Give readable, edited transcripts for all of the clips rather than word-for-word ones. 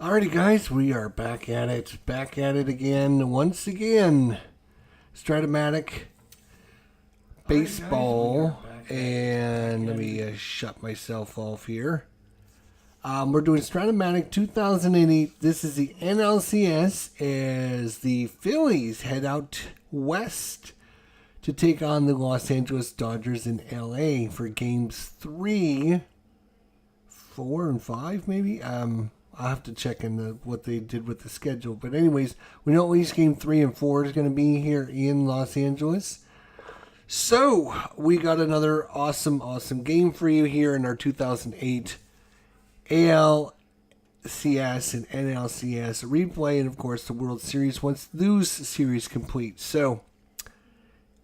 Alrighty, guys, we are back at it. Back at it again, once again. Stratomatic baseball. And let me shut myself off here. We're doing Stratomatic 2008. This is the NLCS as the Phillies head out west to take on the Los Angeles Dodgers in LA for games 3, 4, and 5, maybe. I'll have to check in what they did with the schedule. But anyways, we know at least game 3 and 4 is going to be here in Los Angeles. So we got another awesome game for you here in our 2008 ALCS and NLCS replay, and of course the World Series once those series complete. So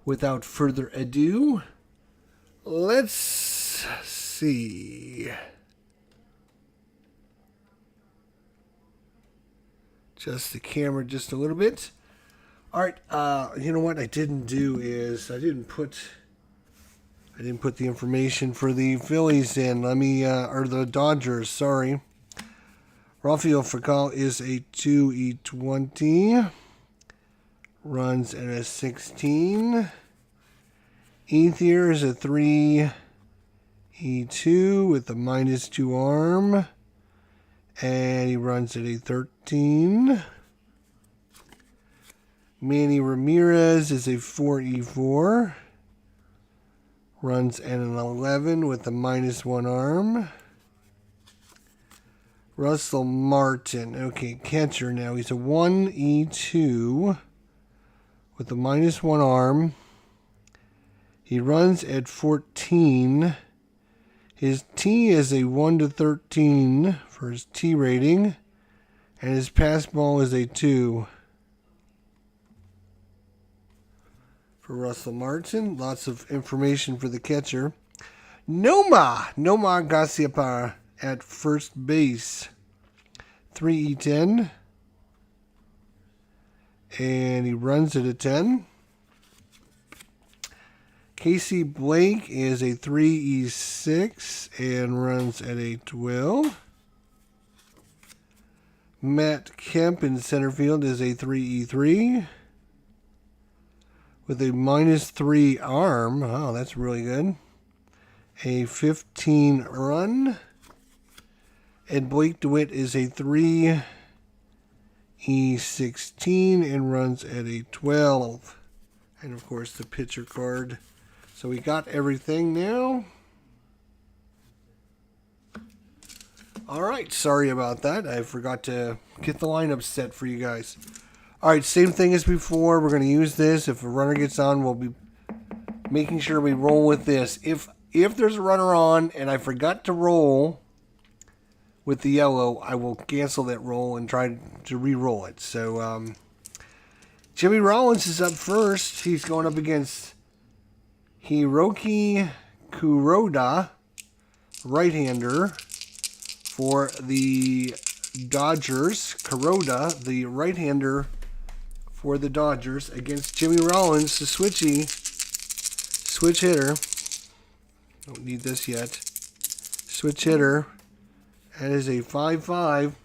without further ado, let's see. Just the camera just a little bit. All right, you know what I didn't do is I didn't put the information for the Phillies in. Let me or the Dodgers, sorry. Rafael Furcal is a 2E20. Runs at a 16. Ethier is a 3E2 with a -2 arm. And he runs at a 13. Manny Ramirez is a 4E4. Runs at an 11 with a -1 arm. Russell Martin, okay, catcher now. He's a 1E2 with a -1 arm. He runs at 14. His T is a 1 to 13 for his T rating, and his pass ball is a 2. For Russell Martin, lots of information for the catcher. Nomar Garciaparra at first base, 3E10, and he runs at a 10. Casey Blake is a 3E6 and runs at a 12. Matt Kemp in center field is a 3E3 with a -3 arm. Oh, that's really good. A 15 run. And Blake DeWitt is a 3E16 and runs at a 12. And of course the pitcher card. So we got everything now. All right, sorry about that. I forgot to get the lineup set for you guys. All right, same thing as before. We're going to use this. If a runner gets on, we'll be making sure we roll with this. If there's a runner on and I forgot to roll with the yellow, I will cancel that roll and try to re-roll it. So Jimmy Rollins is up first. He's going up against Hiroki Kuroda, right-hander for the Dodgers. Kuroda, the right-hander for the Dodgers, against Jimmy Rollins, the switch hitter. Don't need this yet. Switch hitter. That is a 5-5.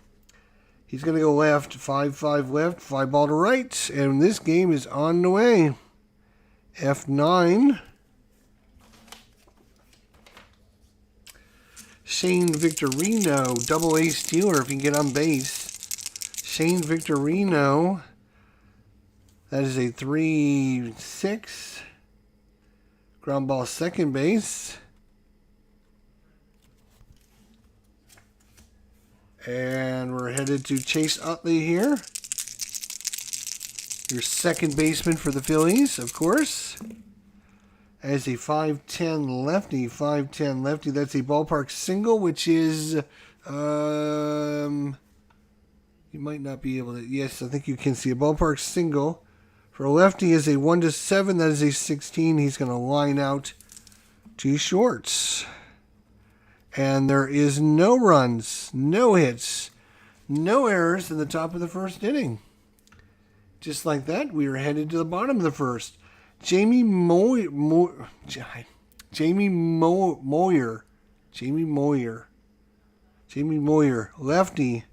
He's going to go left, 5-5 left, 5 ball to right, and this game is on the way. F9. Shane Victorino, double-A stealer if he can get on base. Shane Victorino, that is a 3-6. Ground ball second base. And we're headed to Chase Utley here. Your second baseman for the Phillies, of course. As a 5'10 lefty, that's a ballpark single, which is, you might not be able to, yes, I think you can see a ballpark single. For a lefty is a 1 to 7, that is a 16. He's going to line out 2 shorts. And there is no runs, no hits, no errors in the top of the first inning. Just like that, we are headed to the bottom of the first. Jamie Moyer, lefty,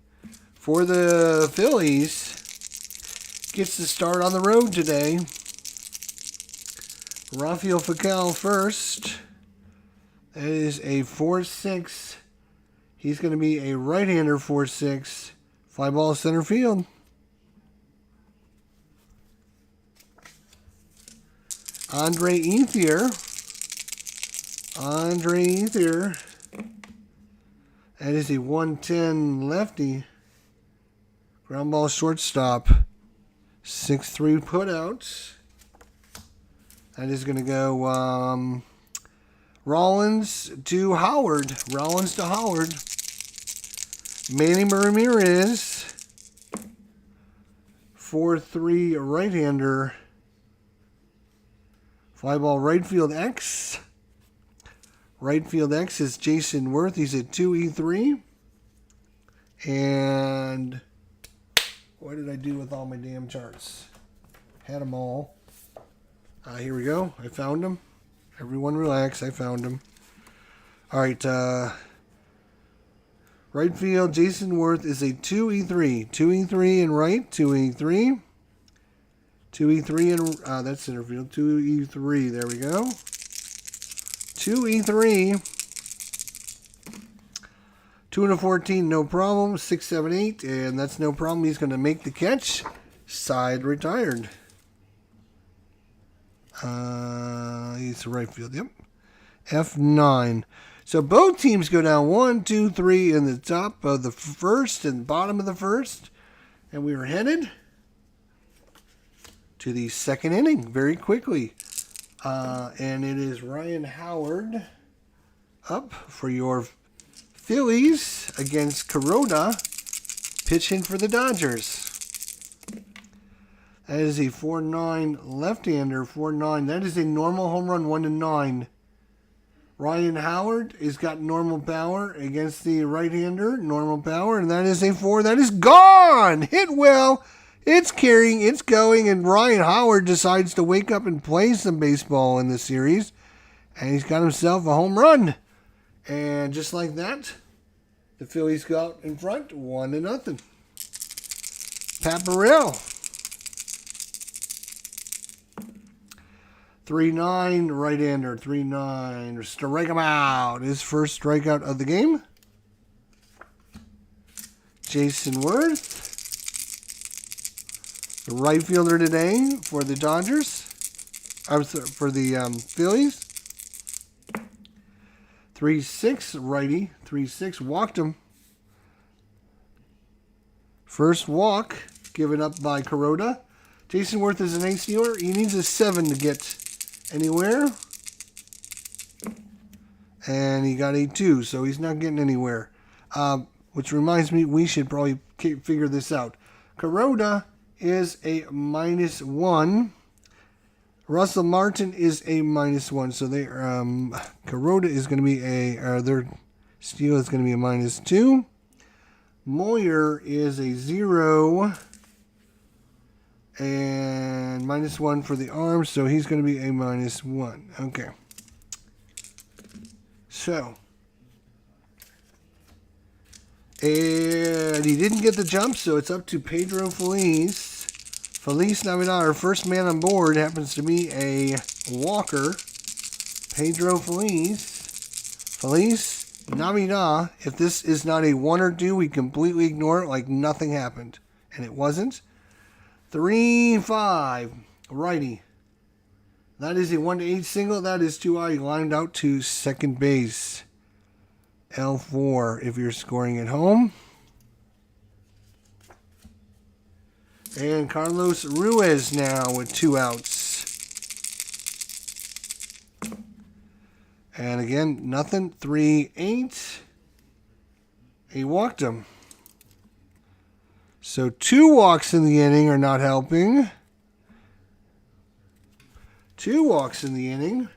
for the Phillies gets to start on the road today. Rafael Facal first. That is a 4-6. He's going to be a right-hander 4-6. Fly ball center field. Andre Ethier. That is a 110 lefty. Ground ball shortstop. 6-3 putouts. That is going to go Rollins to Howard. Manny Ramirez. 4-3 right-hander. Fly ball right field X. Right field X is Jason Worth. He's at 2E3. And what did I do with all my damn charts? Had them all. Here we go. I found them. Everyone relax. I found them. All right. Right field, Jason Worth is a 2E3. 2E3 in right. 2E3. 2E3 in... that's center field. 2E3. There we go. 2E3. 2-14, no problem. 6, 7, 8, and that's no problem. He's going to make the catch. Side retired. He's right field. Yep. F9. So both teams go down 1, 2, 3 in the top of the first and bottom of the first, and we are headed to the second inning very quickly. And it is Ryan Howard up for your Phillies against Kuroda, pitching for the Dodgers. That is a 4-9 left-hander, 4-9. That is a normal home run, 1-9. Ryan Howard has got normal power against the right-hander, normal power, and that is a 4. That is gone! Hit well. It's carrying, it's going, and Ryan Howard decides to wake up and play some baseball in this series. And he's got himself a home run. And just like that, the Phillies go out in front, 1-0. Pat Burrell. 3-9, right-hander, 3-9. Strike him out. His first strikeout of the game. Jason Worth. The right fielder today for the Dodgers. For the Phillies. 3-6, righty. 3-6, walked him. First walk given up by Kuroda. Jason Worth is an ace stealer. He needs a 7 to get anywhere. And he got a 2, so he's not getting anywhere. Which reminds me, we should probably figure this out. Kuroda is a -1. Russell Martin is a -1. So they Kuroda is going to be their steal is going to be a -2. Moyer is a 0. And -1 for the arm, so he's going to be a -1. Okay. So. And he didn't get the jump, so it's up to Pedro Feliz. Feliz Navidad, our first man on board, happens to be a walker. Pedro Feliz. Feliz Navidad. If this is not a 1 or 2, we completely ignore it like nothing happened. And it wasn't. 3-5, righty. That is a 1-8 single. That is 2 lined out to second base. L4 if you're scoring at home. And Carlos Ruiz now with 2 outs. And again, nothing. 3-8. He walked him. So 2 walks in the inning are not helping. 2 walks in the inning.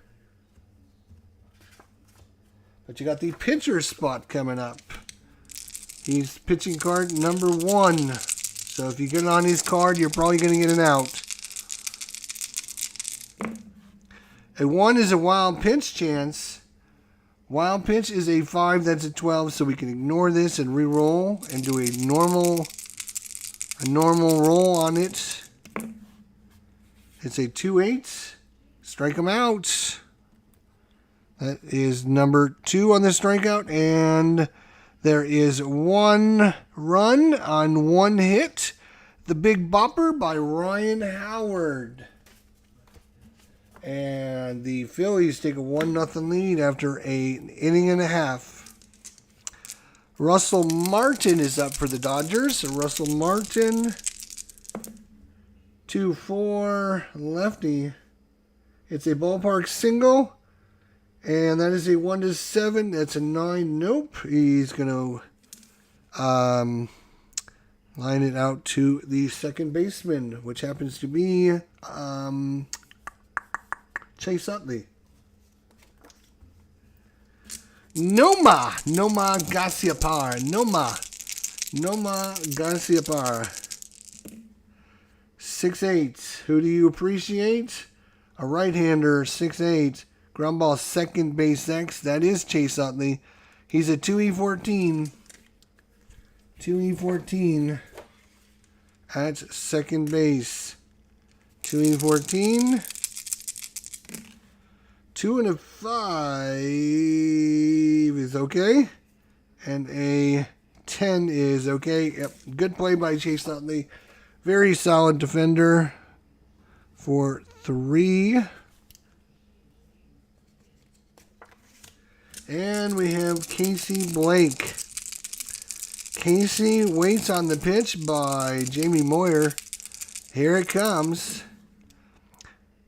But you got the pitcher spot coming up. He's pitching card number 1. So if you get on his card, you're probably going to get an out. A 1 is a wild pitch chance. Wild pitch is a 5. That's a 12. So we can ignore this and re-roll and do a normal a normal roll on it. It's a 2-8. Strike him out. That is number 2 on the strikeout. And there is 1 run on 1 hit. The Big Bopper by Ryan Howard. And the Phillies take a 1-0 lead after an inning and a half. Russell Martin is up for the Dodgers. So Russell Martin, 2-4, lefty. It's a ballpark single. And that is a 1-7. That's a 9. Nope. He's going to line it out to the second baseman, which happens to be Chase Utley. Noma Garciapar. Noma Garciapar. 6'8". Who do you appreciate? A right-hander, 6'8". Ground ball, second base X. That is Chase Utley. He's a 2E14. 2E14 at second base. 2E14. 2 and a 5 is okay. And a 10 is okay. Yep. Good play by Chase Utley. Very solid defender for 3. And we have Casey Blake. Casey waits on the pitch by Jamie Moyer. Here it comes.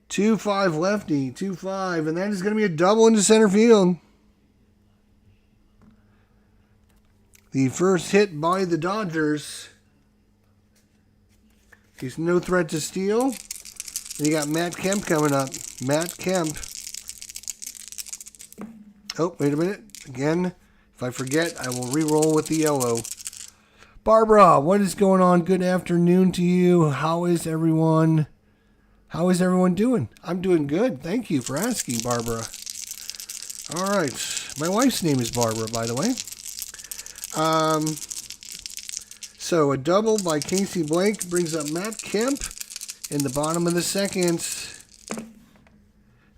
2-5 lefty, 2-5, and that is going to be a double into center field. The first hit by the Dodgers. He's no threat to steal. And you got Matt Kemp coming up. Matt Kemp. Oh, wait a minute. Again, if I forget, I will re-roll with the yellow. Barbara, what is going on? Good afternoon to you. How is everyone? How is everyone doing? I'm doing good. Thank you for asking, Barbara. All right. My wife's name is Barbara, by the way. So a double by Casey Blake brings up Matt Kemp in the bottom of the second.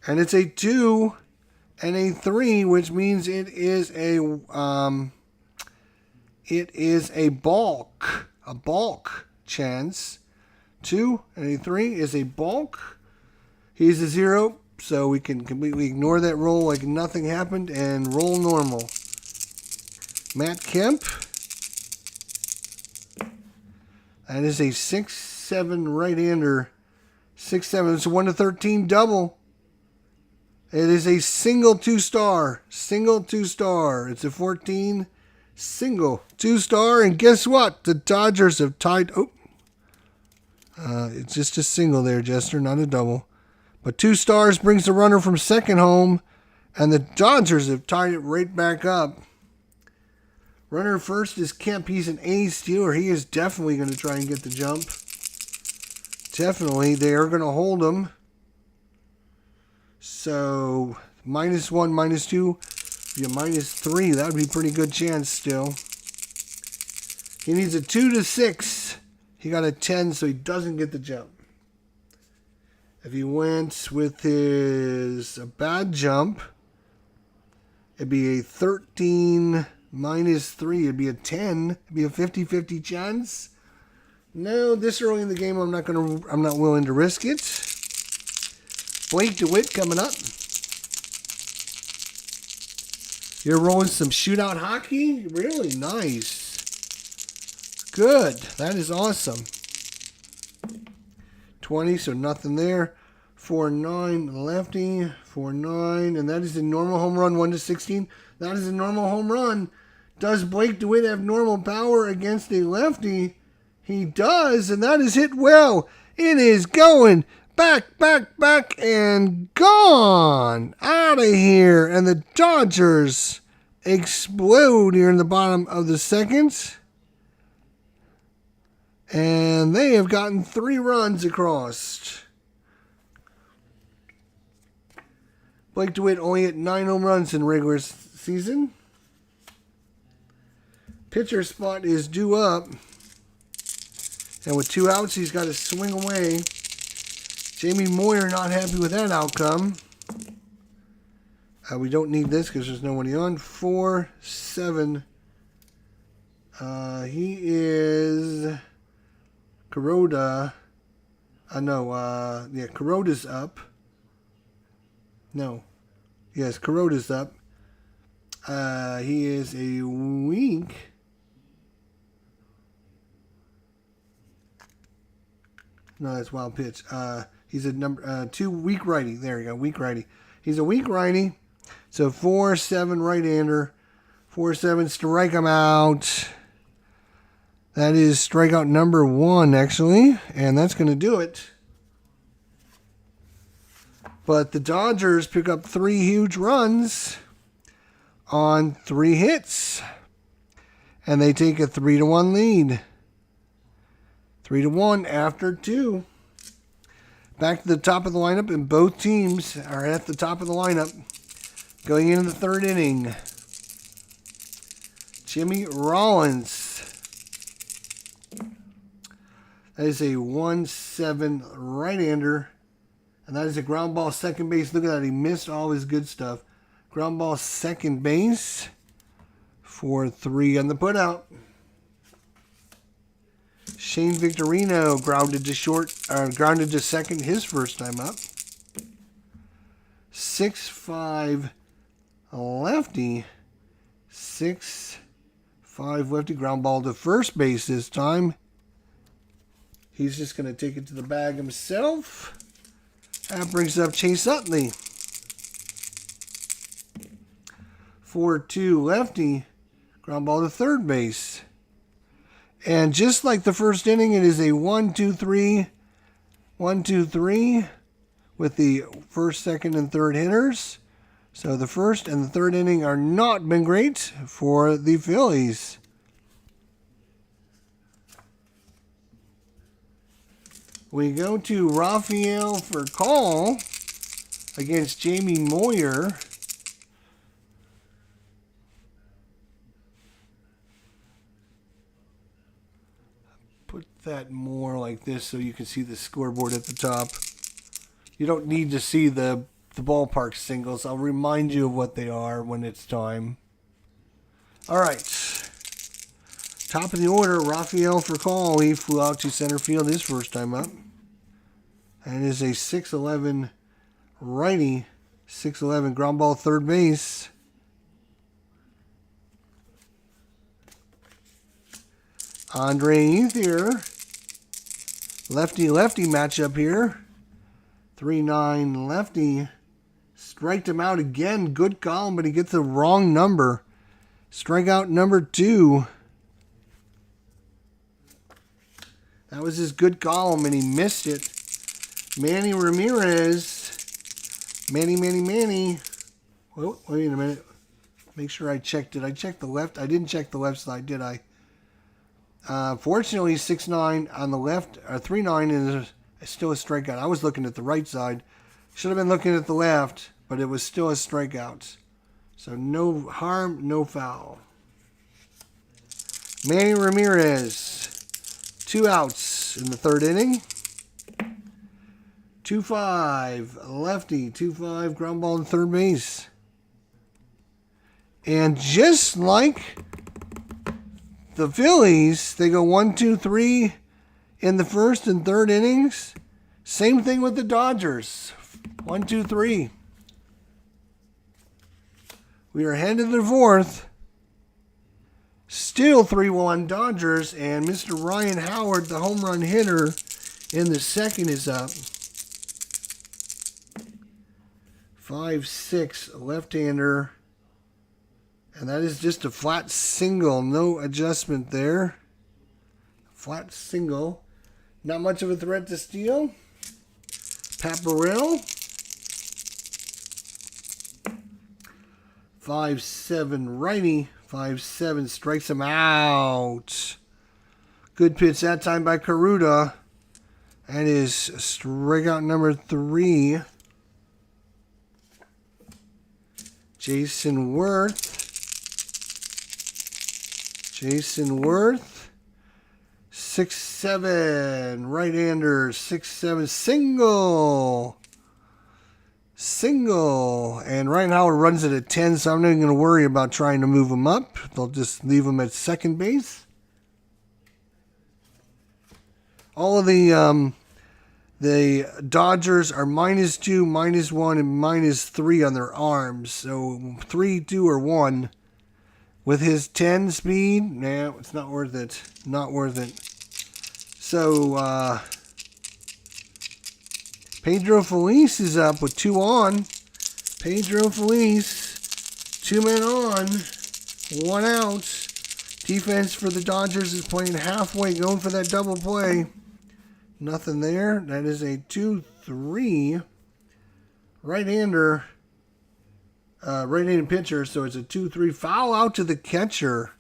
And it's a 2 and a 3, which means it is a balk chance. 2 and a 3 is a balk. He's a 0, so we can completely ignore that roll like nothing happened and roll normal. Matt Kemp. That is a 6-7 right-hander. 6-7. It's a 1-13 double. It is a single 2-star. Single 2-star. It's a 14 single 2-star. And guess what? The Dodgers have tied. Oh. It's just a single there, Jester, not a double. But 2 stars brings the runner from second home. And the Dodgers have tied it right back up. Runner first is Kemp. He's an A stealer. He is definitely going to try and get the jump. Definitely. They are going to hold him. So, -1, -2, be a -3. That would be a pretty good chance still. He needs a 2 to 6. He got a 10, so he doesn't get the jump. If he went with his bad jump, it'd be a 13 -3. It'd be a 10. It'd be a 50-50 chance. No, this early in the game, I'm not willing to risk it. Blake DeWitt coming up. You're rolling some shootout hockey? Really nice. Good. That is awesome. 20, so nothing there. 4-9 lefty. 4-9. And that is a normal home run, 1-16. That is a normal home run. Does Blake DeWitt have normal power against a lefty? He does, and that is hit well. It is going back, and gone. Out of here. And the Dodgers explode here in the bottom of the second. And they have gotten 3 runs across. Blake DeWitt only hit 9 home runs in regular season. Pitcher spot is due up. And with 2 outs, he's got to swing away. Jamie Moyer not happy with that outcome. We don't need this because there's nobody on. 4-7. He is Kuroda. Yeah, Kuroda's up. No. Yes, Kuroda's up. He is a weak. No, that's wild pitch. He's a number 2 weak righty. There you go, weak righty. He's a weak righty. So 4-7 right-hander. 4-7, strike him out. That is strikeout number 1, actually. And that's going to do it. But the Dodgers pick up 3 huge runs on 3 hits. And they take a 3-1 lead. 3-1 after 2. Back to the top of the lineup, and both teams are at the top of the lineup going into the 3rd inning. Jimmy Rollins. That is a 1-7 right-hander. And that is a ground ball second base. Look at that. He missed all his good stuff. Ground ball second base for 3 on the putout. Shane Victorino grounded to second his first time up. 6-5 lefty. 6-5 lefty, ground ball to first base this time. He's just going to take it to the bag himself. That brings up Chase Utley. 4-2 lefty, ground ball to third base. And just like the first inning, it is a 1-2-3, 1-2-3 with the first, second, and third hitters. So the first and the third inning are not been great for the Phillies. We go to Rafael for call against Jamie Moyer. Put that more like this so you can see the scoreboard at the top. You don't need to see the ballpark singles. I'll remind you of what they are when it's time. All right. Top of the order, Rafael for call. He flew out to center field his first time up. And it is a 6-11 righty. 6-11 ground ball third base. Andre Ethier. Lefty-lefty matchup here. 3-9 lefty. Striked him out again. Good call, but he gets the wrong number. Strikeout number 2. That was his good column, and he missed it. Manny Ramirez. Manny. Whoa, wait a minute. Make sure I checked. Did I check the left? I didn't check the left side, did I? Fortunately, 6-9 on the left. 3-9 is still a strikeout. I was looking at the right side. Should have been looking at the left, but it was still a strikeout. So no harm, no foul. Manny Ramirez. 2 outs in the third inning. 2-5 lefty. 2-5 ground ball to third base. And just like the Phillies, they go 1-2-3 in the first and third innings. Same thing with the Dodgers. 1-2-3. We are headed to the fourth. Still 3-1 Dodgers, and Mr. Ryan Howard, the home run hitter, in the second is up. 5-6 left-hander. And that is just a flat single. No adjustment there. Flat single. Not much of a threat to steal. Pat Burrell. 5-7 righty. 5-7 strikes him out. Good pitch that time by Kuroda. That is strikeout number 3. Jason Worth. 6-7, right-hander, 6-7, single. Single. And Reinhauer runs it at 10, so I'm not even going to worry about trying to move him up. They'll just leave him at second base. All of the Dodgers are -2, -1, and -3 on their arms. So 3, 2, or 1. With his 10 speed, nah, it's not worth it. Not worth it. So, Pedro Feliz is up with 2 on. Pedro Feliz, 2 men on, 1 out. Defense for the Dodgers is playing halfway, going for that double play. Nothing there. That is a 2-3. Right-hander. Right-handed pitcher, so it's a 2-3. Foul out to the catcher.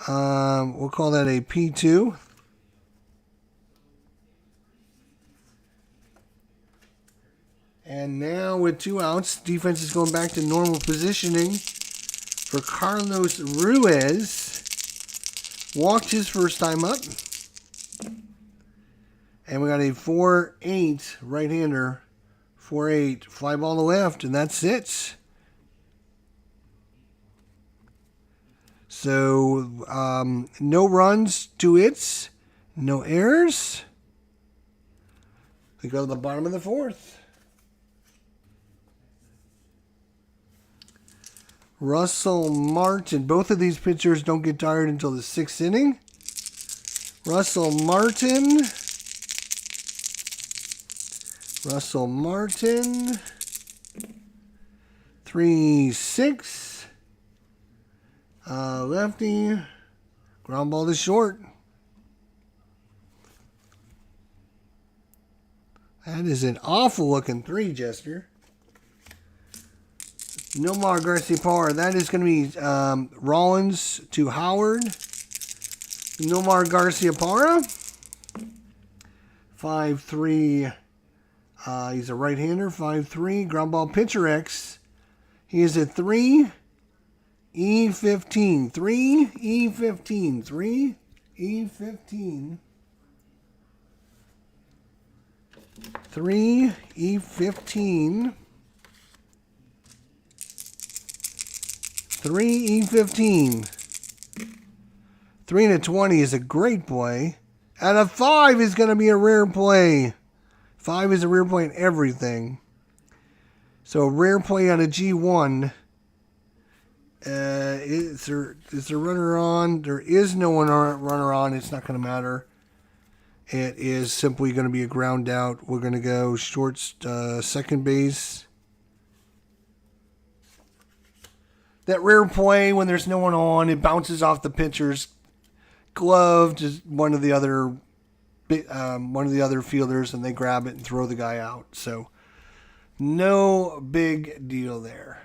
We'll call that a P2. And now with 2 outs, defense is going back to normal positioning for Carlos Ruiz. Walked his first time up. And we got a 4-8 right-hander. 4-8, fly ball to left, and that's it. So, no runs, 2 hits, no errors. We go to the bottom of the 4th. Russell Martin. Both of these pitchers don't get tired until the 6th inning. Russell Martin. 3-6. Lefty. Ground ball to short. That is an awful looking 3, Jester. Nomar Garciaparra. That is going to be Rollins to Howard. Nomar Garciaparra. 5-3. He's a right-hander, 5-3, ground ball pitcher X. He is a 3-E-15, 3-E-15, 3-E-15, 3-E-15, 3-E-15. 3-20 is a great play. And a 5 is going to be a rare play. 5 is a rare play in everything. So a rare play on a G1. Is there a runner on? There is no runner on. It's not going to matter. It is simply going to be a ground out. We're going to go short, second base. That rare play when there's no one on, it bounces off the pitcher's glove to one of the other fielders, and they grab it and throw the guy out. So no big deal there.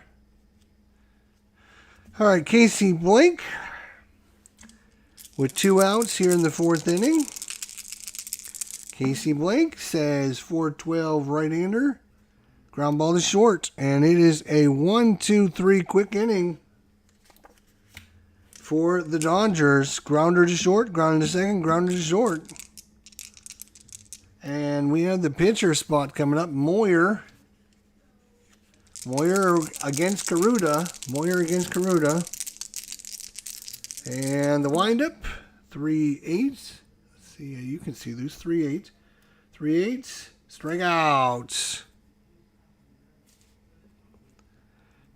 All right, Casey Blake with 2 outs here in the 4th inning. Casey Blake says 4-12 right-hander, ground ball to short, and it is a 1-2-3 quick inning for the Dodgers. Grounder to short, grounder to second, grounder to short. And we have the pitcher spot coming up. Moyer against Karuta. And the windup, 3-8. Let's see, you can see those, 3-8. 3-8, strikeouts.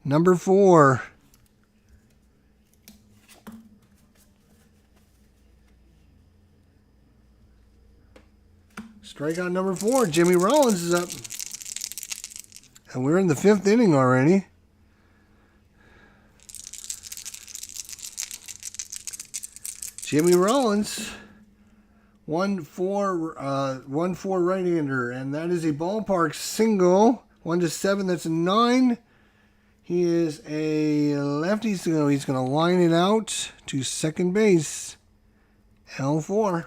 Number 4. Strikeout number 4. Jimmy Rollins is up. And we're in the 5th inning already. Jimmy Rollins, 1-4 right-hander. And that is a ballpark single. 1-7, that's a 9. He is a lefty, so he's going to line it out to second base. L4.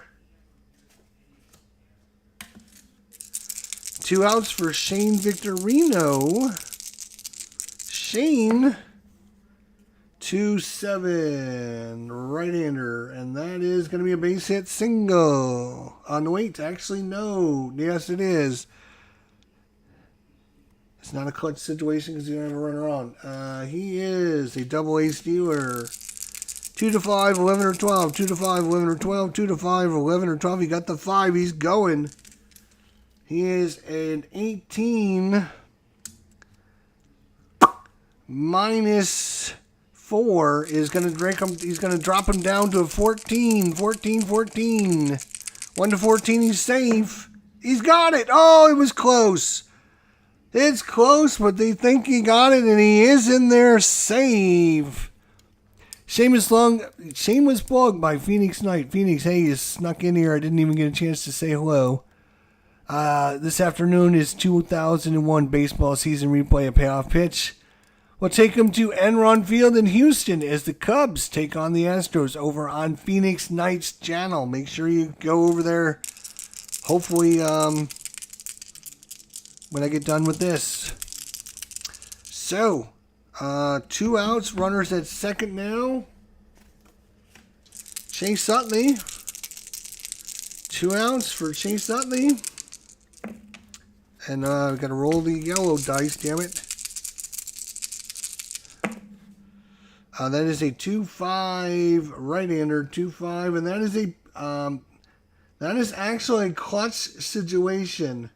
2 outs for Shane Victorino. Shane, 2-7, right-hander. And that is going to be a base hit single. No, wait, actually, no. Yes, it is. It's not a clutch situation because he don't have a runner on. He is a double A stealer. 2 to 5, 11 or 12. 2 to 5, 11 or 12. 2 to 5, 11 or 12. He got the 5. He's going. He is an 18 minus 4 is going to drink him. He's going to drop him down to a 14. 14, 14. 1 to 14. He's safe. He's got it. Oh, it was close. It's close, but they think he got it, and he is in there. Save. Shameless plug by Phoenix Knight. Phoenix, hey, you snuck in here. I didn't even get a chance to say hello. This afternoon is 2001 baseball season replay of payoff pitch. We'll take them to Enron Field in Houston as the Cubs take on the Astros over on Phoenix Knight's channel. Make sure you go over there. Hopefully, when I get done with this. So, 2 outs, runners at second now. Chase Utley. 2 outs for Chase Utley. And we've got to roll the yellow dice, damn it. That is a 2-5 right-hander, 2-5, and that is actually a clutch situation.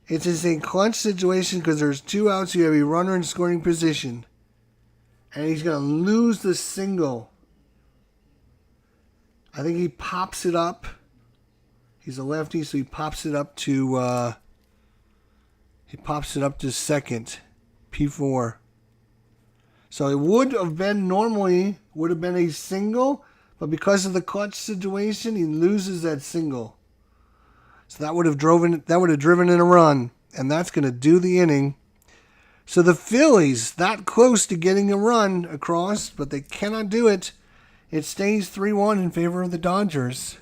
It is a clutch situation because there's 2 outs. You have a runner in scoring position, and he's going to lose the single. I think he pops it up. He's a lefty, so he pops it up to second, P4. So it would have been a single, but because of the clutch situation, he loses that single. So that would have driven in a run, and that's going to do the inning. So the Phillies that close to getting a run across, but they cannot do it. It stays 3-1 in favor of the Dodgers.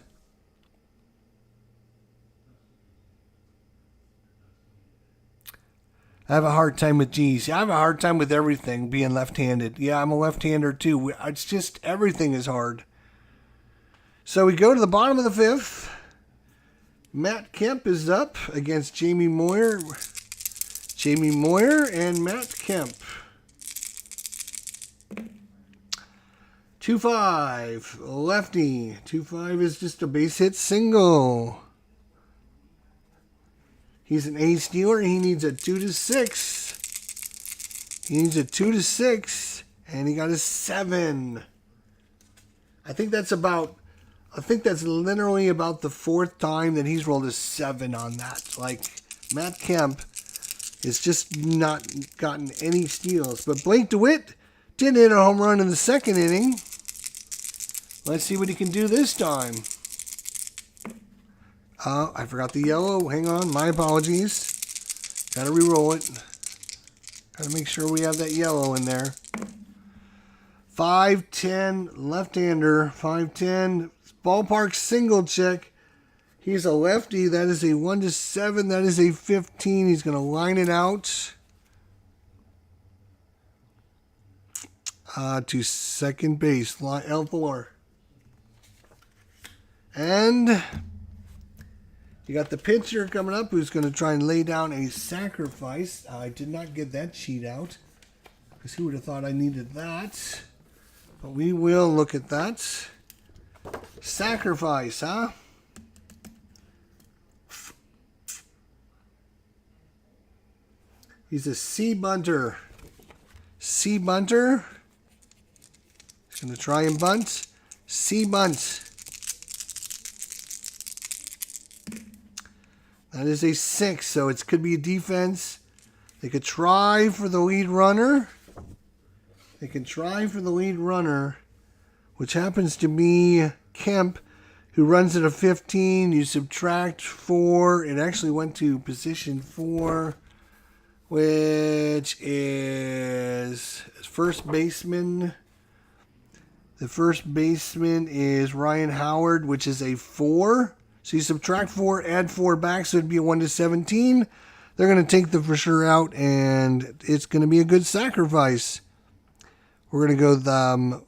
I have a hard time with G's. I have a hard time with everything being left-handed. Yeah, I'm a left-hander too. It's just everything is hard. So we go to the bottom of the 5th. Matt Kemp is up against Jamie Moyer. Jamie Moyer and Matt Kemp. 2-5, lefty. 2-5 is just a base hit single. He's an A stealer. He needs a 2 to 6. He needs a 2 to 6, and he got a 7. I think that's literally about the 4th time that he's rolled a 7 on that. Like, Matt Kemp has just not gotten any steals. But Blake DeWitt did hit a home run in the 2nd inning. Let's see what he can do this time. I forgot the yellow. Hang on. My apologies. Got to re-roll it. Got to make sure we have that yellow in there. 5'10", left-hander. 5'10", ballpark single check. He's a lefty. That is a 1 to 7. That is a 15. He's going to line it out to second base. L4. And you got the pitcher coming up who's going to try and lay down a sacrifice. I did not get that sheet out because who would have thought I needed that? But we will look at that. Sacrifice, huh? He's a C bunter. C bunter. He's going to try and bunt. C bunt. That is a 6, so it could be a defense. They could try for the lead runner. They can try for the lead runner, which happens to be Kemp, who runs at a 15. You subtract 4. It actually went to position 4, which is first baseman. The first baseman is Ryan Howard, which is a 4. So you subtract 4, add 4 back, so it'd be a 1 to 17. They're going to take the for sure out, and it's going to be a good sacrifice. We're going to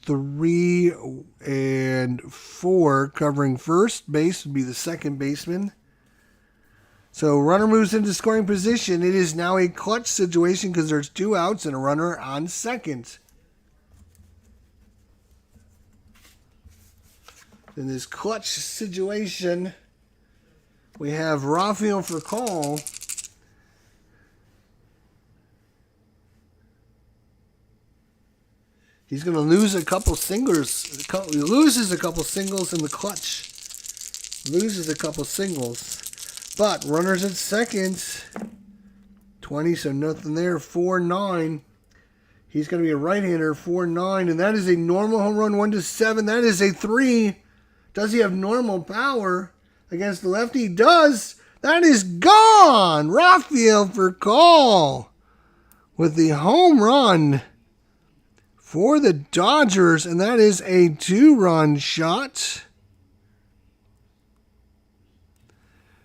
go 3 and 4. Covering first base would be the second baseman. So runner moves into scoring position. It is now a clutch situation because there's 2 outs and a runner on second. In this clutch situation, we have Rafael for call. He's going to lose a couple singles. He loses a couple singles in the clutch. Loses a couple singles. But runners at second. 20, so nothing there. 4-9. He's going to be a right-hander. 4-9. And that is a normal home run. 1-7. That is a 3. Does he have normal power against the lefty? He does. That is gone. Rafael for call with the home run for the Dodgers. And that is a 2-run shot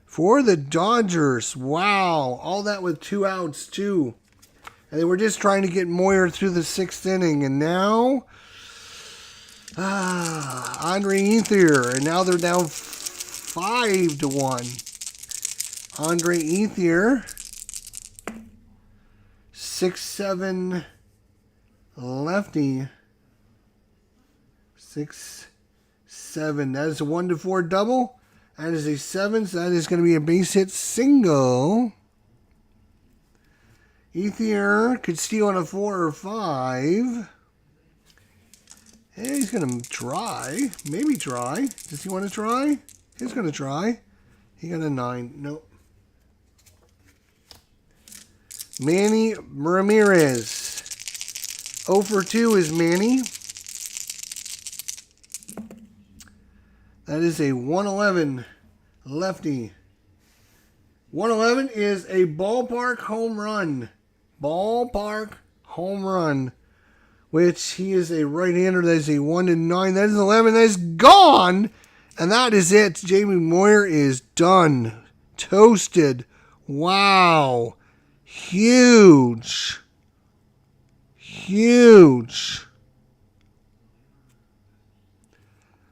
for the Dodgers. Wow. All that with 2 outs, too. And they were just trying to get Moyer through the 6th inning. And now, Andre Ethier. And now they're down 5-1. Andre Ethier. 6'7" lefty. 6'7". That is a 1-4 double. That is a 7, so that is going to be a base hit single. Ethier could steal on a 4 or 5. Hey, he's going to try. Maybe try. Does he want to try? He's going to try. He got a 9. Nope. Manny Ramirez. 0 for 2 is Manny. That is a 111 lefty. 111 is a ballpark home run. Ballpark home run. Which he is a right-hander. That is a 1-9. That is 11. That is gone. And that is it. Jamie Moyer is done. Toasted. Wow. Huge. Huge.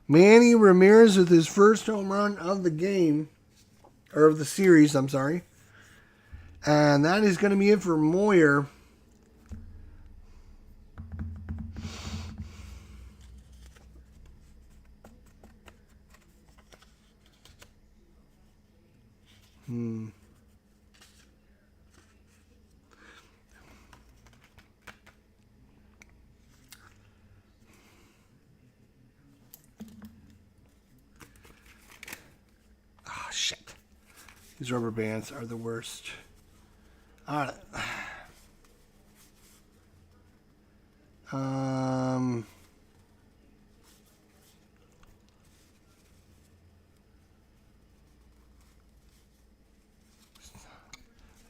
Manny Ramirez with his first home run of the game. Or of the series, I'm sorry. And that is going to be it for Moyer. Shit. These rubber bands are the worst. All right. I'm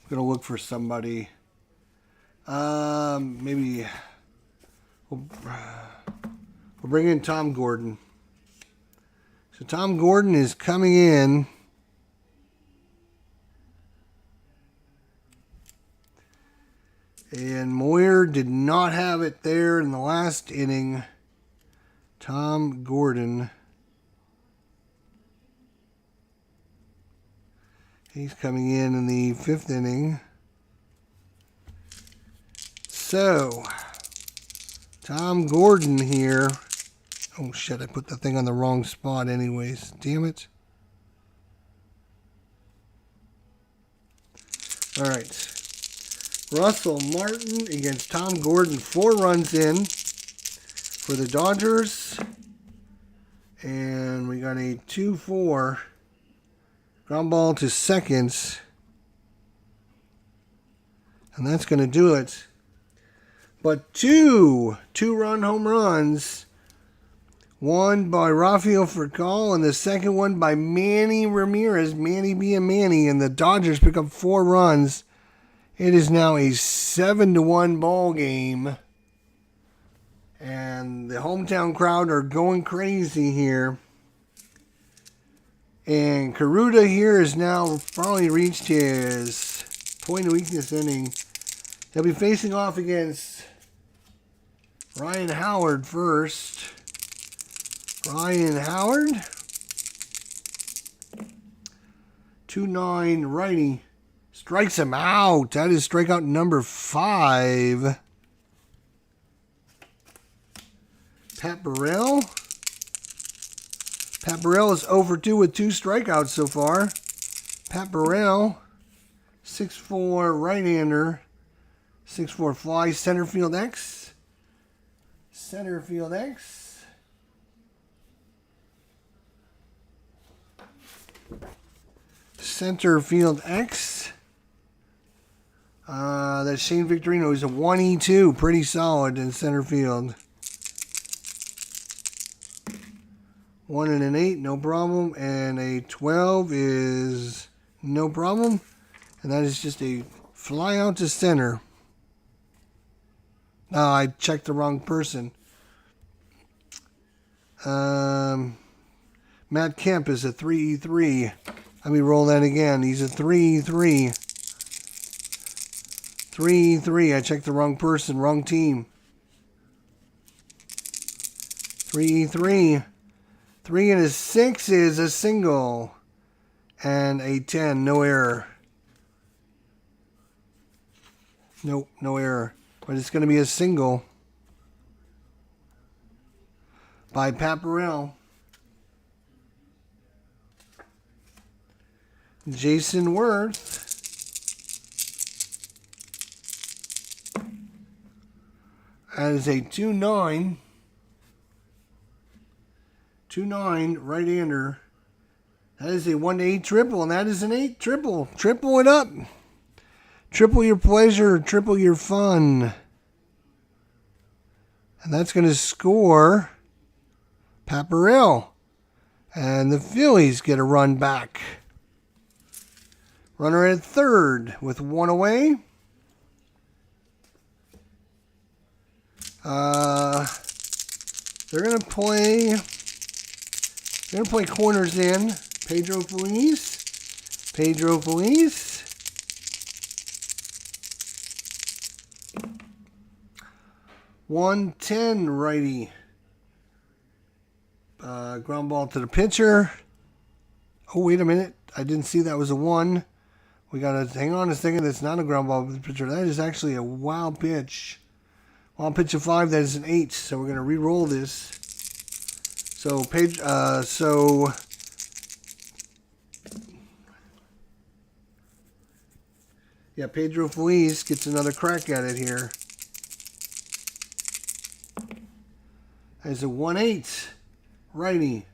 gonna look for somebody. Maybe we'll bring in Tom Gordon. So Tom Gordon is coming in. And Moyer did not have it there in the last inning. Tom Gordon. He's coming in the 5th inning. So, Tom Gordon here. Oh shit, I put the thing on the wrong spot anyways. Damn it. Alright. Russell Martin against Tom Gordon. 4 runs in for the Dodgers. And we got a 2-4. Ground ball to second. And that's going to do it. But 2 2-run home runs. One by Rafael Furcal and the second one by Manny Ramirez. Manny being Manny. And the Dodgers pick up 4 runs. It is now a 7-1 ball game. And the hometown crowd are going crazy here. And Karuta here has now probably reached his point of weakness inning. He'll be facing off against Ryan Howard first. Ryan Howard. 2-9 righty. Strikes him out. That is strikeout number 5. Pat Burrell. Pat Burrell is 0 for 2 with 2 strikeouts so far. Pat Burrell, 6'4" right-hander. 6'4" fly, center field X. Center field X. Center field X. That's Shane Victorino. He's a 1E2. Pretty solid in center field. 1 and an 8, no problem. And a 12 is no problem. And that is just a fly out to center. Oh, I checked the wrong person. Matt Kemp is a 3E3. Let me roll that again. He's a 3E3. 3E3. I checked the wrong person, wrong team. 3E3. 3 and a 6 is a single. And a 10, no error. Nope, no error. But it's going to be a single by Pat Burrell. Jason Worth. That is a 2-9. 2-9 right-hander. That is a 1-8 triple, and that is an 8 triple. Triple it up. Triple your pleasure, triple your fun. And that's going to score Pat Burrell. And the Phillies get a run back. Runner at third with 1 away. They're going to play corners in. Pedro Feliz. 110 righty. Ground ball to the pitcher. Oh, wait a minute. I didn't see that was a 1. We got to hang on a second. That's not a ground ball to the pitcher. That is actually a wild pitch. Wild pitch of 5. That is an 8. So we're going to re-roll this. So, Pedro Feliz gets another crack at it here. There's a 1-8 righty.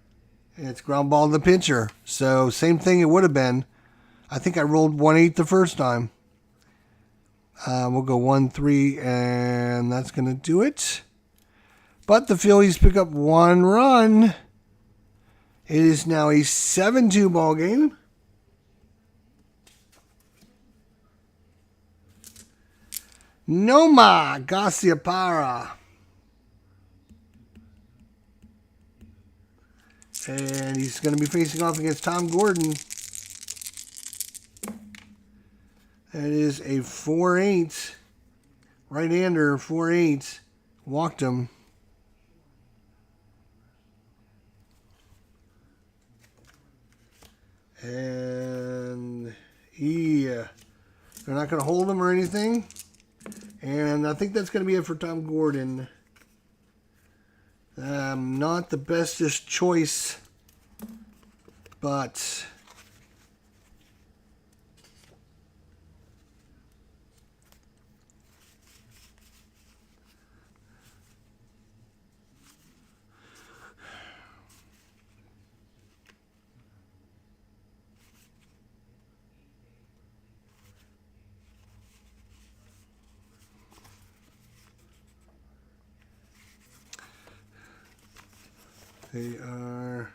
And it's ground ball to the pitcher. So, same thing it would have been. I think I rolled 1-8 the first time. We'll go 1-3, and that's going to do it. But the Phillies pick up 1 run. It is now a 7-2 ball game. Noma Garciaparra. And he's going to be facing off against Tom Gordon. That is a 4-8. Right-hander, 4-8. Walked him. And they're not going to hold him or anything. And I think that's going to be it for Tom Gordon. Not the bestest choice, but they are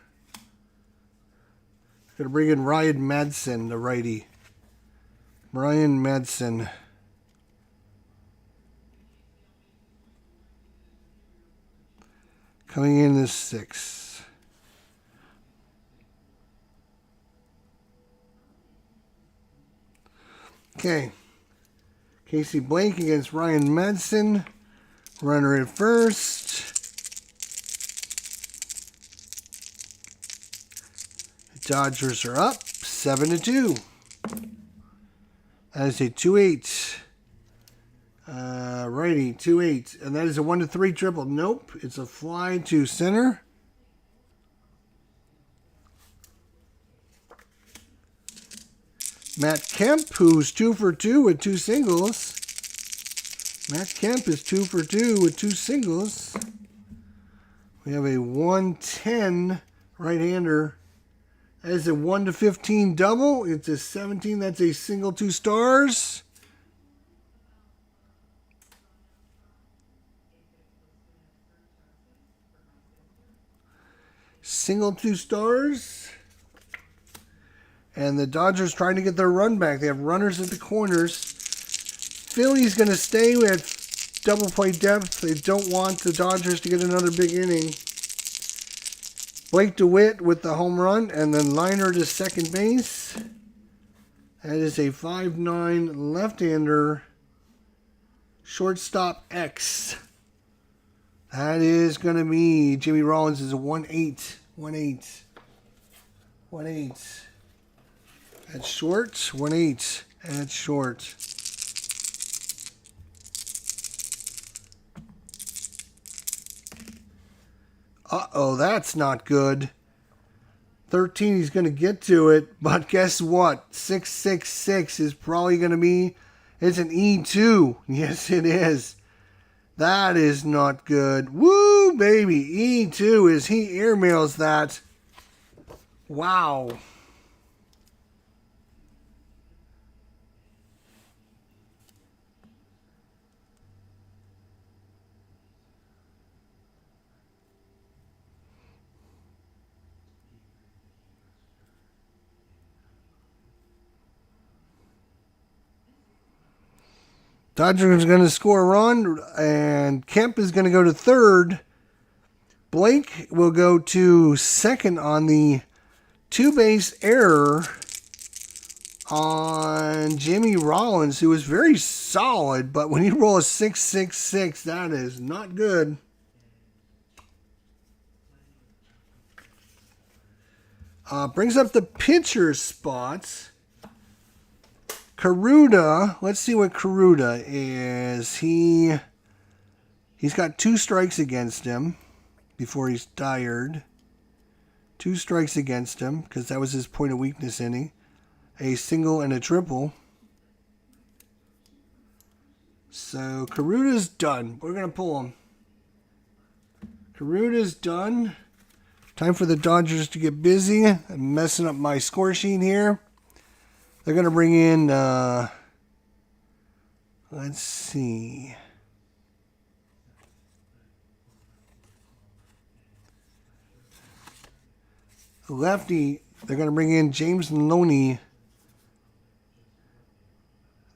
going to bring in Ryan Madsen, the righty. Ryan Madsen. Coming in as 6. Okay. Casey Blake against Ryan Madsen. Runner at first. Dodgers are up 7-2. That is a 2-8. Righty, 2-8. And that is a 1-3 triple. Nope. It's a fly to center. Matt Kemp, who's 2 for 2 with 2 singles. Matt Kemp is 2 for 2 with 2 singles. We have a 110 right-hander. That is a 1-15 double. It's a 17. That's a single 2 stars. Single 2 stars. And the Dodgers trying to get their run back. They have runners at the corners. Phillies going to stay with double play depth. They don't want the Dodgers to get another big inning. Blake DeWitt with the home run. And then liner to second base. That is a 5'9" left-hander. Shortstop X. That is going to be Jimmy Rollins is a 1-8. 1-8. 1-8. At short, 1-8 at short. Uh-oh, that's not good. 13, he's going to get to it, but guess what? 666 is probably going to be, it's an E2. Yes, it is. That is not good. Woo, baby. E2 as he airmails that. Wow. Dodgers are going to score a run, and Kemp is going to go to third. Blake will go to second on the two-base error on Jimmy Rollins, who was very solid, but when you roll a 666, that is not good. Brings up the pitcher spots. Karuda, let's see what Karuda is. He's got 2 strikes against him before he's tired. 2 strikes against him because that was his point of weakness inning. A single and a triple. So Karuda's done. We're going to pull him. Karuda's done. Time for the Dodgers to get busy. I'm messing up my score sheet here. They're going to bring in, let's see. The lefty, they're going to bring in James Loney.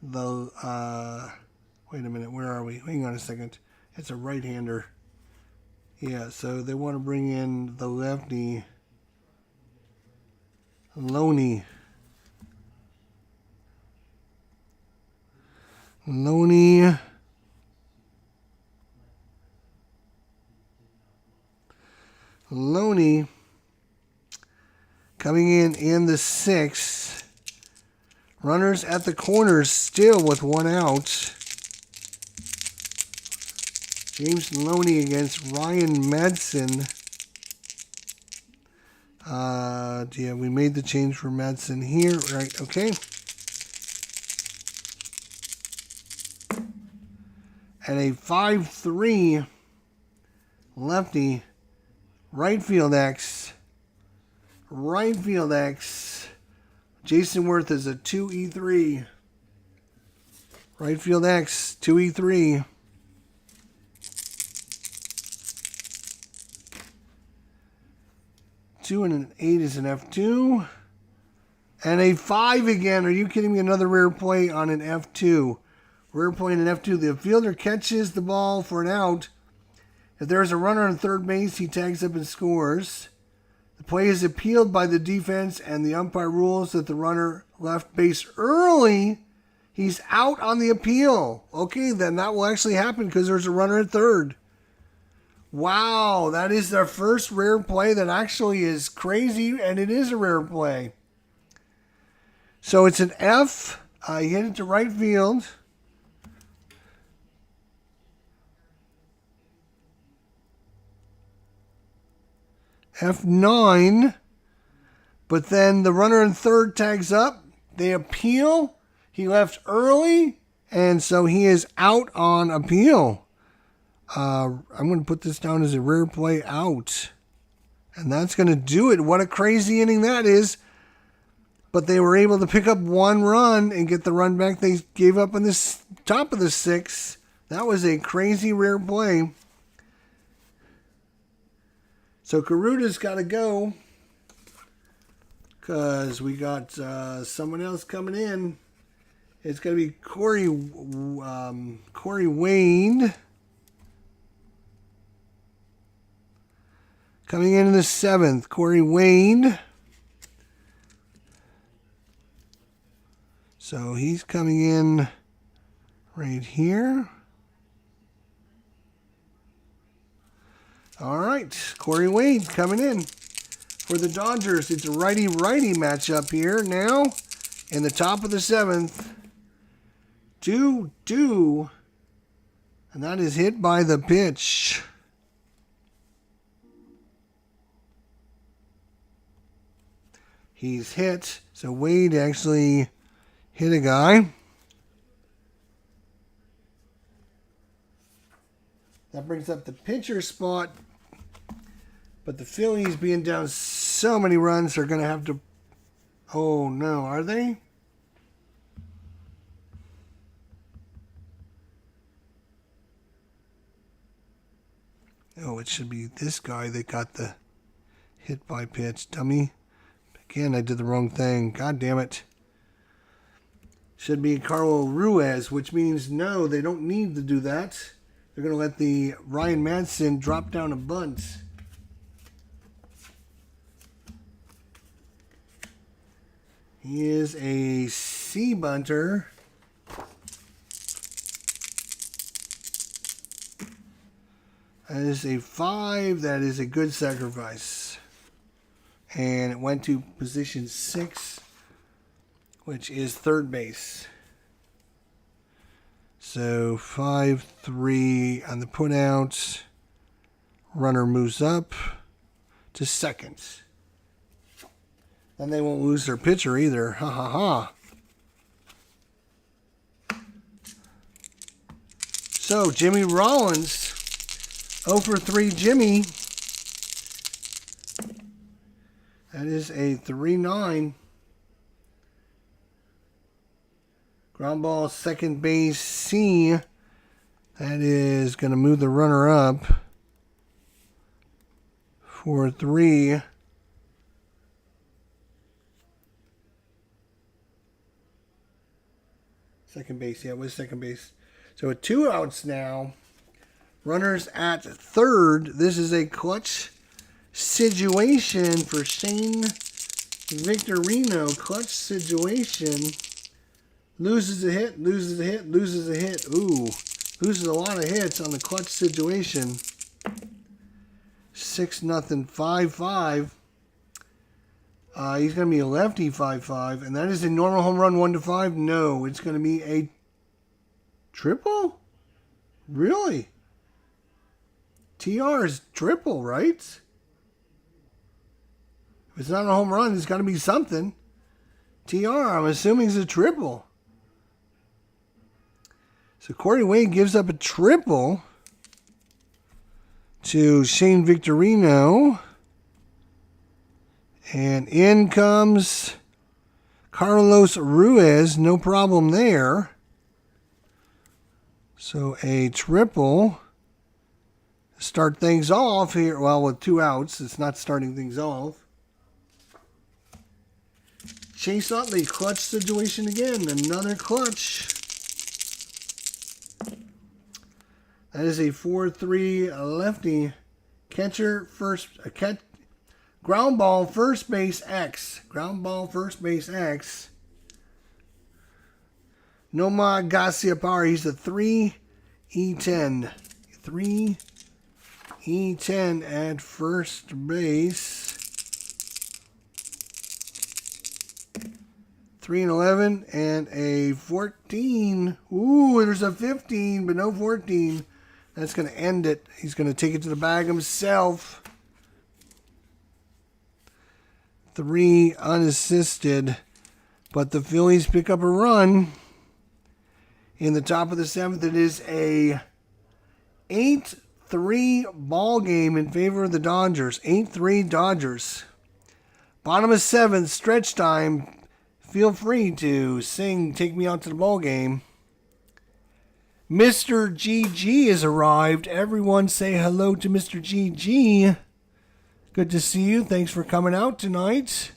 Wait a minute, where are we? Hang on a second. It's a right-hander. Yeah, so they want to bring in the lefty, Loney. Loney. Coming in the 6th. Runners at the corners still with 1 out. James Loney against Ryan Madsen. Yeah, we made the change for Madsen here. Right, okay. And a 5-3 lefty. Right field X. Right field X. Jason Worth is a 2E3. Right field X, 2E3. Two and an 8 is an F2. And a 5 again. Are you kidding me? Another rare play on an F2. Rare play in an F2. The fielder catches the ball for an out. If there is a runner on third base, he tags up and scores. The play is appealed by the defense, and the umpire rules that the runner left base early He's out on the appeal. Okay, then that will actually happen because there's a runner at third. Wow, that is their first rare play that actually is crazy, and it is a rare play. So it's an F. He hit it to right field. F9. But then the runner in third tags up. They appeal. He left early, and so he is out on appeal. I'm going to put this down as a rare play out. And that's going to do it. What a crazy inning that is. But they were able to pick up one run and get the run back they gave up in the top of the sixth. That was a crazy rare play. So Karuta's got to go because we got someone else coming in. It's going to be Corey Wayne coming in the seventh. Corey Wayne. So he's coming in right here. All right, Corey Wayne coming in for the Dodgers. It's a righty-righty matchup here now in the top of the seventh. 2-2, and that is hit by the pitch. He's hit, so Wade actually hit a guy. That brings up the pitcher spot. But the Phillies being down so many runs are going to have to... Oh, no. Are they? Oh, it should be this guy that got the hit by pitch. Dummy. Again, I did the wrong thing. God damn it. Should be Carlos Ruiz, which means no, they don't need to do that. They're going to let the Ryan Madsen drop down a bunt. He is a C bunter. That is a 5. That is a good sacrifice. And it went to position 6, which is third base. So 5-3 on the put out. Runner moves up to second. Then they won't lose their pitcher either. Ha ha ha. So Jimmy Rollins, 0 for 3 Jimmy. That is a 3-9. Ground ball, second base, C. That is going to move the runner up. 4-3. Second base, yeah, it was second base. So with 2 outs now, runners at third. This is a clutch situation for Shane Victorino. Clutch situation. Loses a hit, loses a hit, loses a hit. Ooh, loses a lot of hits on the clutch situation. 6-0, 5-5. He's going to be a lefty 5-5. And that is a normal home run 1-5. No, it's going to be a triple? Really? TR is triple, right? If it's not a home run, it's got to be something. TR, I'm assuming, is a triple. So Corey Wayne gives up a triple to Shane Victorino. And in comes Carlos Ruiz. No problem there. So a triple. Start things off here. Well, with 2 outs, it's not starting things off. Chase Utley, clutch situation again. Another clutch. That is a 4-3 lefty. Catcher first. Ground ball, first base, X. Ground ball, first base, X. Nomad Garcia Power. He's a 3E10. 3E10 at first base. 3 and 11 and a 14. Ooh, there's a 15, but no 14. That's going to end it. He's going to take it to the bag himself. 3 unassisted. But the Phillies pick up a run. In the top of the 7th, it is a 8-3 ball game in favor of the Dodgers. 8-3 Dodgers. Bottom of 7th, stretch time. Feel free to sing Take Me Out to the Ball Game. Mr. GG has arrived. Everyone say hello to Mr. GG. Good to see you. Thanks for coming out tonight.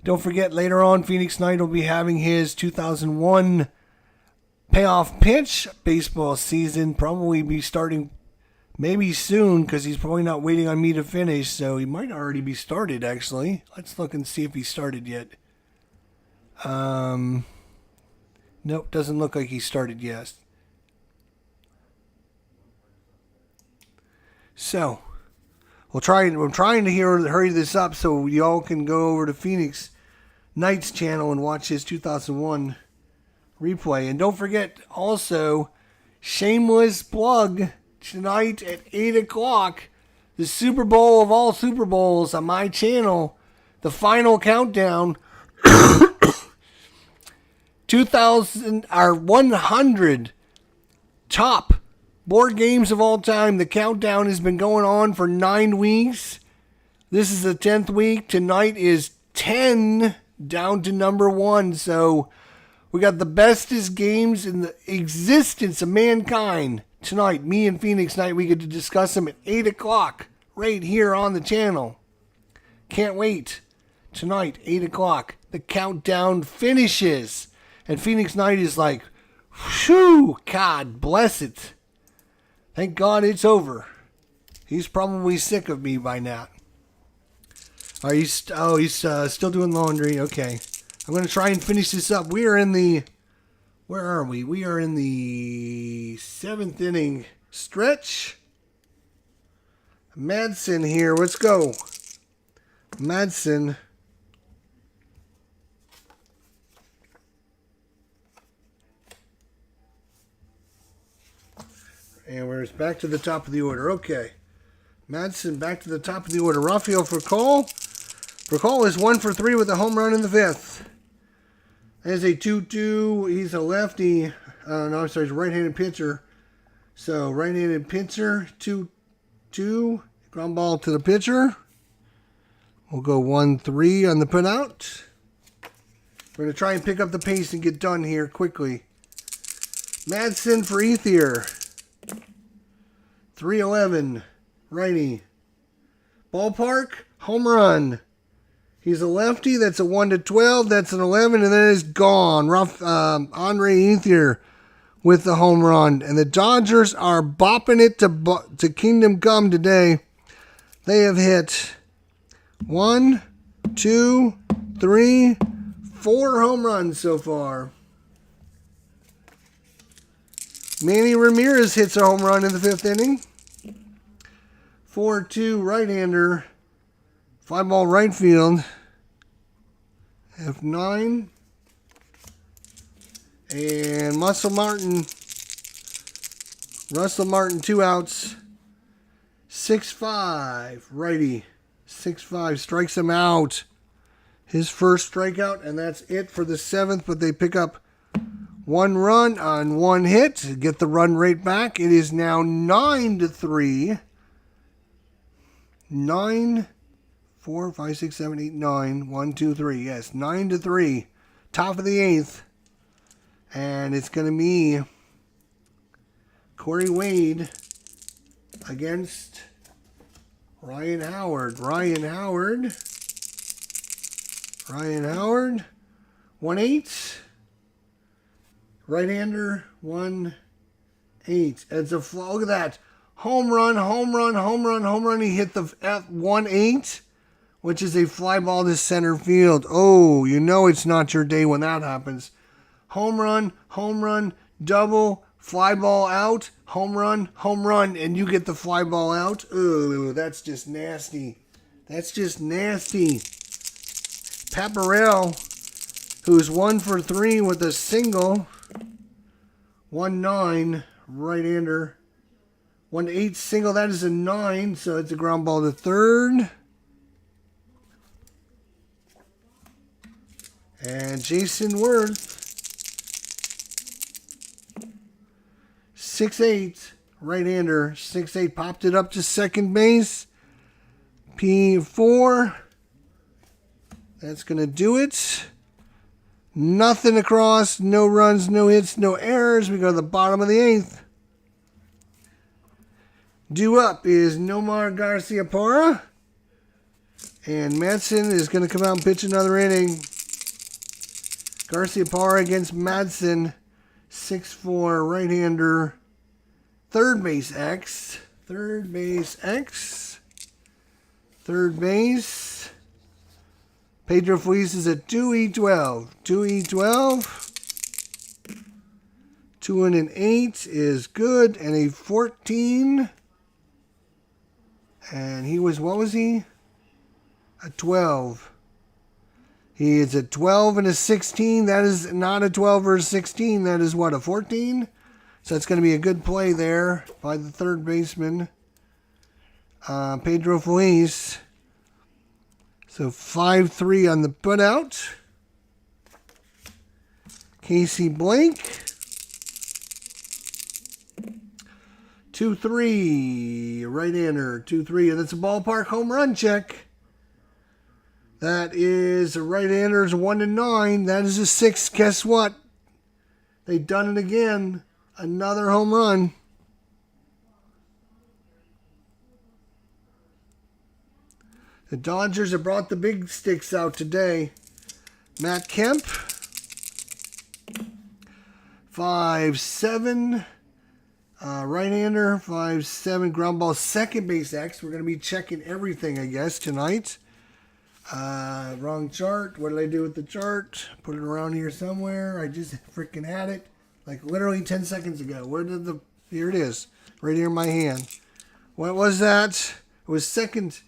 Don't forget, later on, Phoenix Knight will be having his 2001 payoff pitch. Baseball season probably be starting maybe soon, because he's probably not waiting on me to finish, so he might already be started, actually. Let's look and see if he started yet. Nope, doesn't look like he started yet. So, I'm trying to hurry this up so y'all can go over to Phoenix Knight's channel and watch his 2001 replay. And don't forget, also, shameless plug, tonight at 8 o'clock, the Super Bowl of all Super Bowls on my channel, the final countdown, 100 top board games of all time. The countdown has been going on for 9 weeks. This is the 10th week. Tonight is 10 down to number 1. So we got the bestest games in the existence of mankind. Tonight, me and Phoenix Knight, we get to discuss them at 8 o'clock right here on the channel. Can't wait. Tonight, 8 o'clock, the countdown finishes. And Phoenix Knight is like, whew, God bless it. Thank God it's over. He's probably sick of me by now. He's still doing laundry. Okay. I'm going to try and finish this up. We are in the... Where are we? We are in the 7th inning stretch. Madsen here. Let's go. Madsen. And we're back to the top of the order. Okay. Madsen back to the top of the order. Rafael Furcal. Furcal is 1 for 3 with a home run in the 5th. There's a 2-2. He's a lefty. No, I'm sorry. He's a right-handed pitcher. So, right-handed pitcher. 2-2. Ground ball to the pitcher. We'll go 1-3 on the putout. We're going to try and pick up the pace and get done here quickly. Madsen for Ethier. 3-11. Righty. Ballpark. Home run. He's a lefty. That's a 1-12. That's an 11, and then it's gone. Andre Ethier with the home run. And the Dodgers are bopping it to Kingdom Come today. They have hit 1, 2, 3, 4 home runs so far. Manny Ramirez hits a home run in the 5th inning. 4-2 right-hander. Fly ball right field. F9. And Russell Martin, 2 outs. 6-5 righty. 6-5 strikes him out. His first strikeout, and that's it for the 7th, but they pick up 1 run on 1 hit to get the run rate back. It is now 9-3. 9, 4, 5, 6, 7, 8, 9. 1, 2, 3. Yes, 9-3. Top of the 8th. And it's going to be Corey Wade against Ryan Howard. Ryan Howard. 1-8. Right-hander, 1-8. It's a flow. Look at that. Home run. He hit the 1-8 which is a fly ball to center field. Oh, you know it's not your day when that happens. Home run, double, fly ball out, home run, and you get the fly ball out. Ooh, that's just nasty. That's just nasty. Paparell, who's 1 for 3 with a single. 1-9, right-hander. 1-8 single, that is a 9, so it's a ground ball to third. And Jason Worth, 6'8", right-hander, 6'8", popped it up to second base. P4. That's going to do it. Nothing across, no runs, no hits, no errors. We go to the bottom of the 8th. Due up is Nomar Garciaparra. And Madsen is going to come out and pitch another inning. Garciaparra against Madsen. 6'4", right-hander. Third base X. Third base X. Third base. Pedro Feliz is at 2E12. 2E12. 2 and an 8 is good. And a 14. And he was, what was he? A 12. He is a 12 and a 16. That is not a 12 or a 16. That is what, a 14? So it's going to be a good play there by the third baseman, Pedro Feliz. So 5-3 on the putout. Casey Blake. 2-3, right-hander, 2-3. And that's a ballpark home run check. That is a right-hander's 1-9. That is a 6. Guess what? They done it again. Another home run. The Dodgers have brought the big sticks out today. Matt Kemp. 5'7". Right-hander, 5'7", ground ball, second base X. We're going to be checking everything, I guess, tonight. Wrong chart. What did I do with the chart? Put it around here somewhere. I just freaking had it. Like literally 10 seconds ago. Here it is. Right here in my hand. What was that? It was second.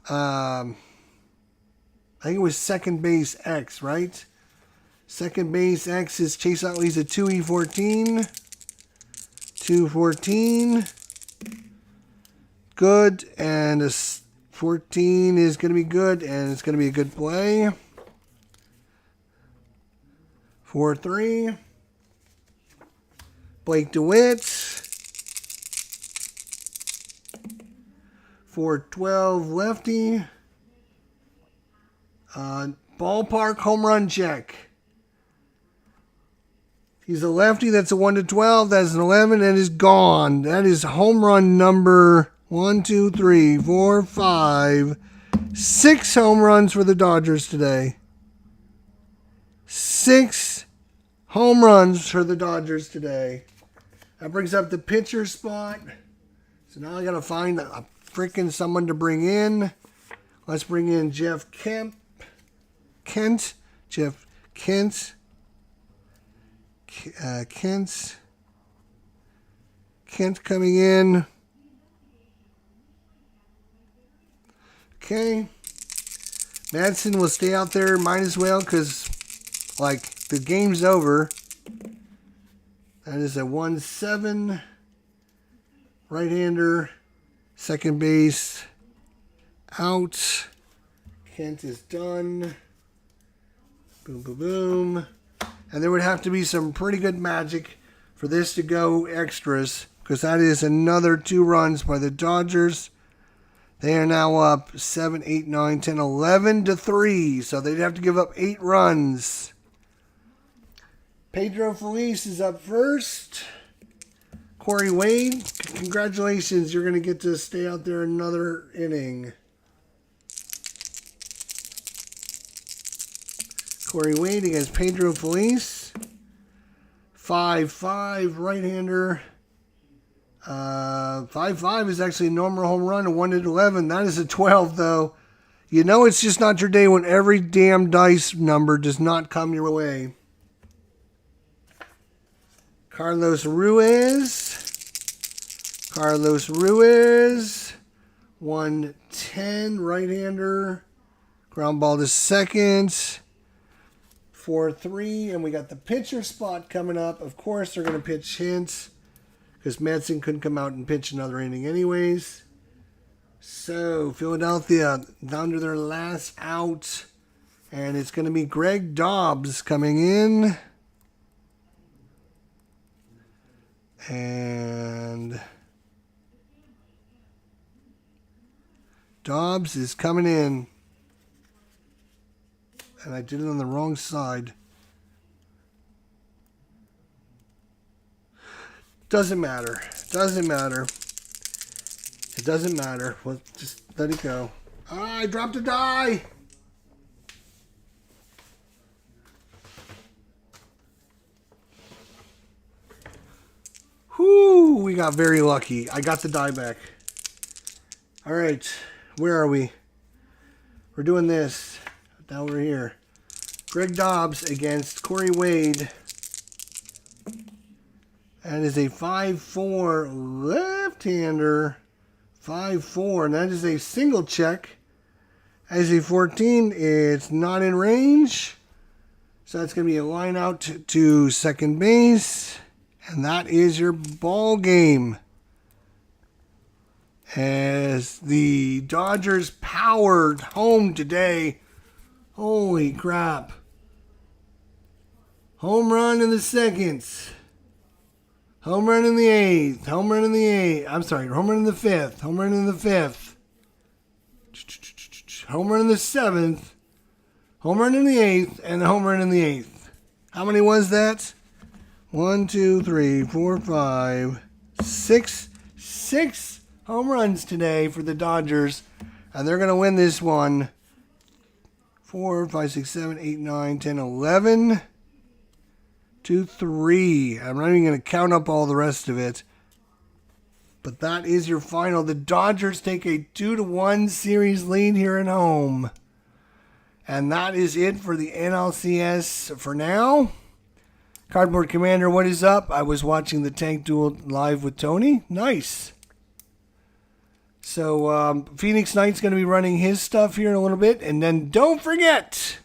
I think it was second base X, right? Second base X is Chase Utley's a 2E14. 214. Good. And a 14 is going to be good. And it's going to be a good play. 4-3. Blake DeWitt. 4-12 lefty. Ballpark home run check. He's a lefty. That's a 1-12. That's an 11 and is gone. That is home run number 1, 2, 3, 4, 5, 6 home runs for the Dodgers today. 6 home runs for the Dodgers today. That brings up the pitcher spot. So now I got to find a freaking someone to bring in. Let's bring in Jeff Kent. Jeff Kent. Kent coming in. Okay. Madsen will stay out there, might as well, because, like, the game's over. That is a 1-7. Right-hander. Second base. Out. Kent is done. Boom, boom, boom. And there would have to be some pretty good magic for this to go extras, because that is another 2 runs by the Dodgers. They are now up 7, 8, 9, 10, 11 to 3. So they'd have to give up 8 runs. Pedro Feliz is up first. Corey Wade, congratulations. You're going to get to stay out there another inning. Corey Wade against Pedro Feliz. 5-5, right-hander. 5-5 is actually a normal home run, a 1-11. That is a 12, though. You know it's just not your day when every damn dice number does not come your way. Carlos Ruiz. 110, right-hander. Ground ball to second. 4-3, and we got the pitcher spot coming up. Of course, they're going to pitch Hintz because Madsen couldn't come out and pitch another inning anyways. So, Philadelphia down to their last out, and it's going to be Greg Dobbs coming in. And Dobbs is coming in. And I did it on the wrong side. Doesn't matter. It doesn't matter. We'll just let it go. I dropped a die. Whoo, we got very lucky. I got the die back. All right, where are we? We're doing this. Now we're here. Greg Dobbs against Corey Wade. That is a 5-4 left-hander. 5-4, and that is a single check. As a 14, it's not in range. So that's going to be a line out to second base. And that is your ball game. As the Dodgers powered home today. Holy crap. Home run in the seconds. Home run in the eighth. Home run in the eighth. I'm sorry, home run in the fifth. Home run in the fifth. Home run in the seventh. Home run in the eighth. And home run in the eighth. How many was that? 1, 2, 3, 4, 5, 6. 6 home runs today for the Dodgers. And they're going to win this one. 4, 5, 6, 7, 8, 9, 10, 11. 2, 3. I'm not even going to count up all the rest of it. But that is your final. The Dodgers take a 2-1 series lead here at home. And that is it for the NLCS for now. Cardboard Commander, what is up? I was watching the Tank Duel live with Tony. Nice. So, Phoenix Knight's going to be running his stuff here in a little bit. And then don't forget,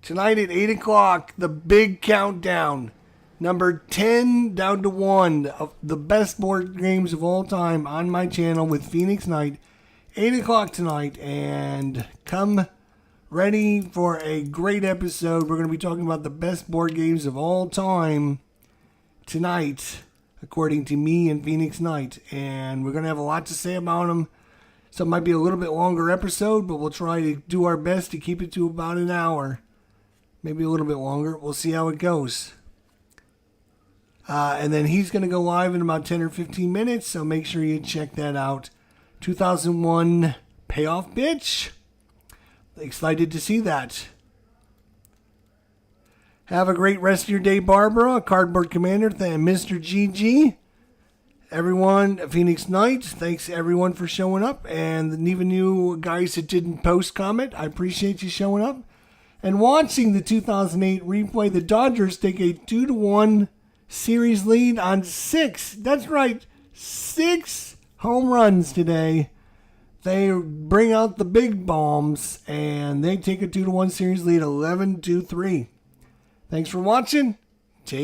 tonight at 8 o'clock, the big countdown. Number 10 down to 1 of the best board games of all time on my channel with Phoenix Knight. 8 o'clock tonight. And come ready for a great episode. We're going to be talking about the best board games of all time tonight, according to me and Phoenix Knight. And we're going to have a lot to say about them. So it might be a little bit longer episode, but we'll try to do our best to keep it to about an hour. Maybe a little bit longer. We'll see how it goes. And then he's going to go live in about 10 or 15 minutes, so make sure you check that out. 2001 Payoff Bitch. Excited to see that. Have a great rest of your day, Barbara, Cardboard Commander, and Mr. GG. Everyone, Phoenix Knight, thanks everyone for showing up. And even you guys that didn't post comment, I appreciate you showing up. And watching the 2008 replay, the Dodgers take a 2-1 series lead on 6. That's right, 6 home runs today. They bring out the big bombs, and they take a 2-1 series lead, 11-3. Thanks for watching.